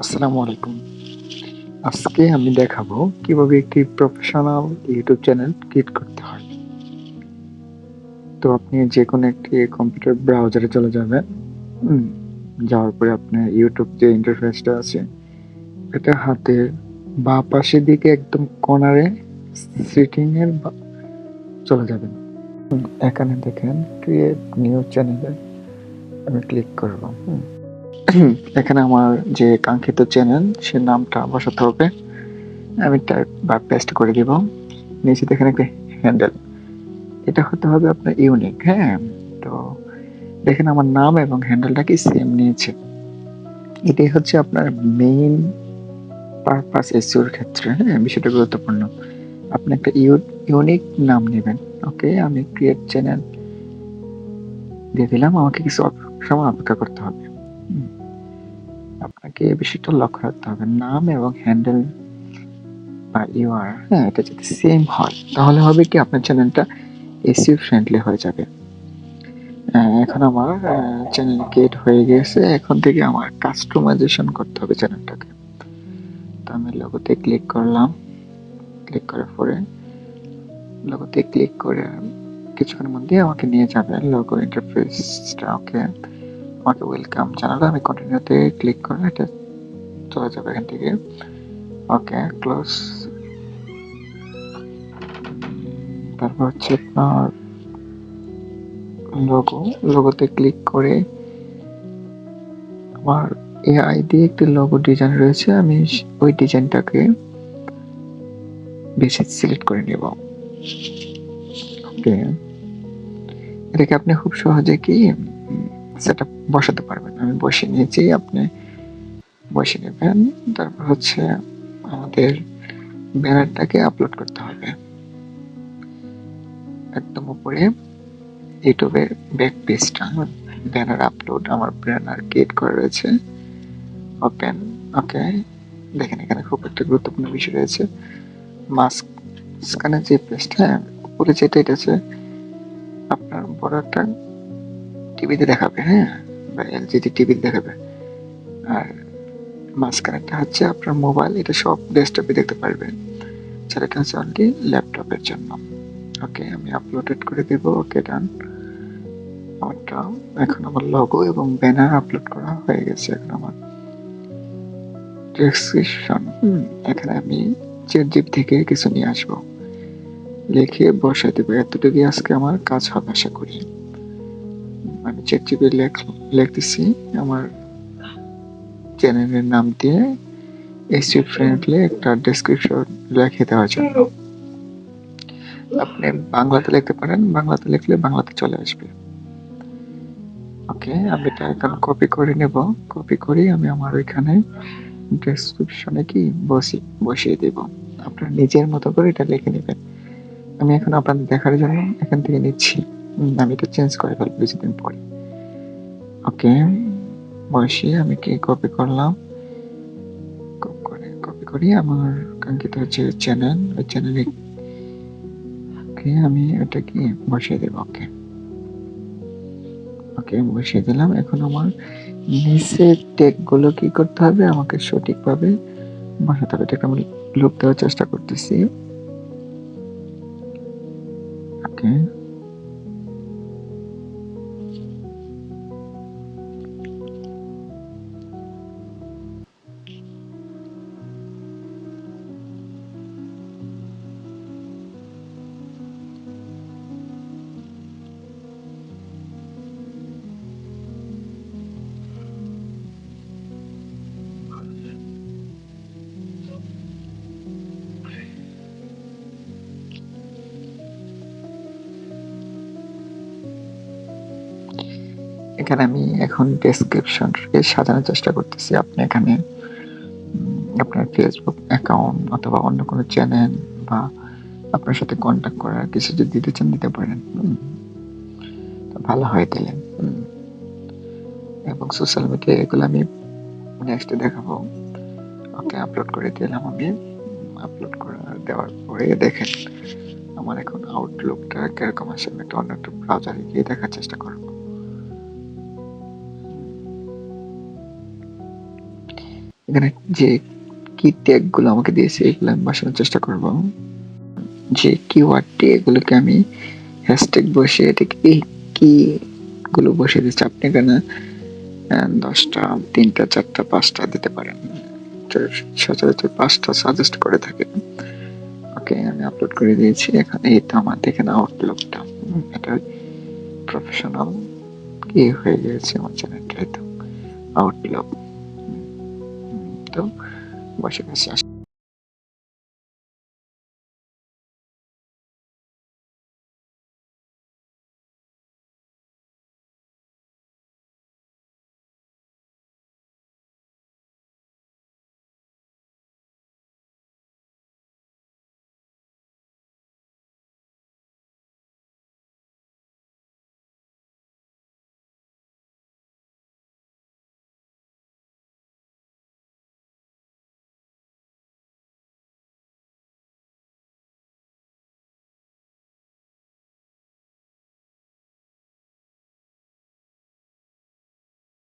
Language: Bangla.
আসসালামু আলাইকুম। আজকে আমি দেখাবো কিভাবে একটি প্রফেশনাল ইউটিউব চ্যানেল ক্রিয়েট করতে হয়। তো আপনি যেকোনো একটি কম্পিউটার ব্রাউজারে চলে যাবেন। হুম? যাওয়ার পরে আপনার ইউটিউব যে ইন্টারফেসটা আছে, এটা হাতের বাঁ পাশের দিকে একদম কর্নারে সেটিং এর চলে যাবেন। এখানে দেখেন ক্রিয়েট নিউ চ্যানেলে আমি ক্লিক করব। এখানে আমার যে কাঙ্ক্ষিত চ্যানেল সে নামটা বসাতে হবে। আমি টাইপ বা পেস্ট করে দিব। নিচে দেখেন একটা হ্যান্ডেল, এটা হতে হবে আপনার ইউনিক। হ্যাঁ, তো দেখেন আমার নাম এবং হ্যান্ডেলটা কি সেম নিয়েছে। এটাই হচ্ছে আপনার মেইন পারপাস এসইওর ক্ষেত্রে। হ্যাঁ, বিষয়টা গুরুত্বপূর্ণ। আপনি একটা ইউনিক নাম নেবেন। ওকে, আমি ক্রিয়েট চ্যানেল দিয়ে দিলাম। আমাকে কিছু সময় অপেক্ষা করতে হবে। আপনাকে এই বিষয়টা লক্ষ্য রাখতে হবে, নাম এবং হ্যান্ডেল বা ইউআর, হ্যাঁ, এটা যদি সেম হয় তাহলে হবে কি আপনার চ্যানেলটা এসইও ফ্রেন্ডলি হয়ে যাবে। এখন আমার চ্যানেল ক্রিয়েট হয়ে গেছে। এখন থেকে আমার কাস্টমাইজেশন করতে হবে চ্যানেলটাকে। তো আমি লোগোতে ক্লিক করলাম। ক্লিক করার পরে লোগোতে ক্লিক করে কিছুক্ষণের মধ্যে আমাকে নিয়ে যাবে লোগো ইন্টারফেসটা। ওকে, আমাকে ওয়েলকাম জানালো। আমি কন্টিনিউতে ক্লিক করে এটা চলে যাবে এখান থেকে। ওকে, ক্লোজ। তারপর হচ্ছে আপনার লোগোতে ক্লিক করে আমার এআই দিয়ে একটি লোগো ডিজাইন রয়েছে, আমি ওই ডিজাইনটাকে বেশি সিলেক্ট করে নেব। ওকে, এটাকে আপনি খুব সহজে কি সেটা বসাতে পারবেন। আমি বসিয়ে নিয়েছি, আপনি বসিয়ে নেবেন। তারপর হচ্ছে আমাদের ব্যানারটাকে আপলোড করতে হবে। একদম উপরে ইউটিউবের ব্যাক পেজটা, ব্যানার আপলোড, আমার ব্যানার ক্রিয়েট করা রয়েছে। ওপেন। ওকে, দেখেন এখানে খুব একটা গুরুত্বপূর্ণ বিষয় রয়েছে। মাঝখানে যে পেজটা উপরে যেটা, এটা হচ্ছে আপনার বড় একটা টিভিতে দেখাবে। হ্যাঁ, বা এলজিডি টিভিতে দেখাবে। আর মাঝখানেরটা হচ্ছে আপনার মোবাইল, এটা সব ডেস্কটপে দেখতে পারবেন। আর এটা হচ্ছে অনলি ল্যাপটপের জন্য। ওকে, আমি আপলোডেড করে দেব। ওকে, ডান। আমারটা এখন আমার লোগো এবং ব্যানার আপলোড করা হয়ে গেছে। এখন আমার ডেসক্রিপশন, এখানে আমি চ্যাটজিপিটি থেকে কিছু নিয়ে আসবো, লিখে বসাই দেবো। এতটুকুই আজকে আমার কাজ হবে আশা করি। আমি চ্যাটজিপিটি লিখতেছি আমার চ্যানেলের নাম দিয়ে এসইও ফ্রেন্ডলি একটা ডেসক্রিপশন লিখে দেওয়ার জন্য। আপনি বাংলাতে লিখতে পারেন, বাংলাতে লিখলে বাংলাতে চলে আসবে। ওকে, আমি এটা এখন কপি করে নেব। কপি করে আমি আমার ওইখানে ডেসক্রিপশনে কি বসিয়ে দেব। আপনার নিজের মতো করে এটা লিখে নেবেন। আমি এখন আপনাদের দেখার জন্য এখান থেকে নিচ্ছি। আমি এটা চেঞ্জ করে ফেলবো কিছুদিন পরে। ওকে, বসিয়ে আমি কি কপি করলাম। কপি করে আমার কাঙ্ক্ষিত হচ্ছে চ্যানেল, ওই চ্যানেলে আমি এটা কি বসিয়ে দেব। ওকে, ওকে, বসিয়ে দিলাম। এখন আমার নিচের টেকগুলো কি করতে হবে, আমাকে সঠিকভাবে বসাতে হবে। এটাকে আমি লুপ দেওয়ার চেষ্টা করতেছি। ওকে, এখানে আমি এখন ডেসক্রিপশনকে সাজানোর চেষ্টা করতেছি। আপনি এখানে আপনার ফেসবুক অ্যাকাউন্ট অথবা অন্য কোনো চ্যানেল বা আপনার সাথে কন্ট্যাক্ট করার কিছু যদি দিতে চান দিতে পারেন। ভালো হয় দিলেন। এবং সোশ্যাল মিডিয়া এগুলো আমি নেক্সটে দেখাবো। ওকে, আপলোড করে দিলাম আমি। আপলোড করে দেওয়ার পরে দেখেন আমার এখন আউটলুকটা কিরকম আসে। আমি একটা অন্য একটা ব্রাউজারে গিয়ে দেখার চেষ্টা করবো। এখানে যে কি ট্যাগ গুলো আমাকে দিয়েছে এগুলো আমি বসানোর চেষ্টা করব। যে কিওয়ার্ডটি এগুলোকে আমি হ্যাশট্যাগ বসিয়ে এটাকে এই কি গুলো বসিয়ে দিচ্ছি। আপনি এখানে 10টা, 3টা, 4টা, 5টা দিতে পারেন। সচরাচর 5টা সাজেস্ট করে থাকে। ওকে, আমি আপলোড করে দিয়েছি। এখানে এই তো আমার দেখেন আউটলুকটা, এটা প্রফেশনাল কি হয়ে গেছে আমার চ্যানেলটা। এই তো আউটলুক তো বসে গেছে।